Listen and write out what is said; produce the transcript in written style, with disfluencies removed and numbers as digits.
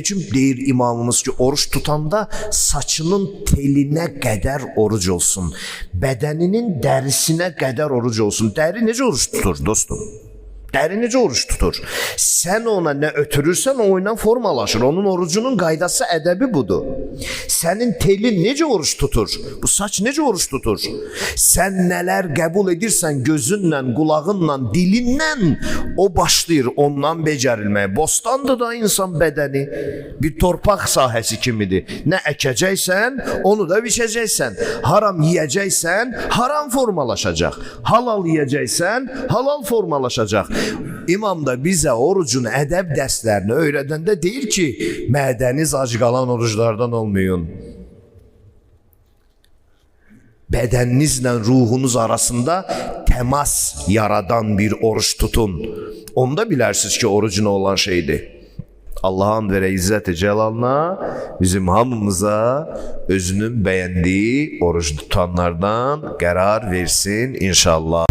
Həcim deyir imamımız ki, oruç tutanda saçının telinə qədər oruc olsun. Bədəninin dərisinə qədər oruc olsun. Dəri necə oruç tutur dostum? Dəri necə oruç tutur? Sən ona nə ötürürsən, o ilə formalaşır. Onun orucunun qaydası, ədəbi budur. Sənin telin necə oruç tutur? Bu saç necə oruç tutur? Sən nələr qəbul edirsən gözünlə, qulağınla, dilindən, o başlayır ondan becərilməyə. Bostandır da insan bədəni. Bir torpaq sahəsi kimidir. Nə əkəcəksən, onu da biçəcəksən. Haram yiyəcəksən, haram formalaşacaq. Halal yiyəcəksən, halal formalaşacaq. İmam da bizə orucun ədəb dərslərini öyrədəndə deyir ki, mədəniz ac qalan oruclardan olmayın. Bədəninizlə ruhunuz arasında təmas yaradan bir oruç tutun. Onda bilərsiniz ki, orucun olan şeydir. Allah'ın və İzzət-i Cəlalına bizim hamımıza özünün bəyəndiyi oruç tutanlardan qərar versin inşallah.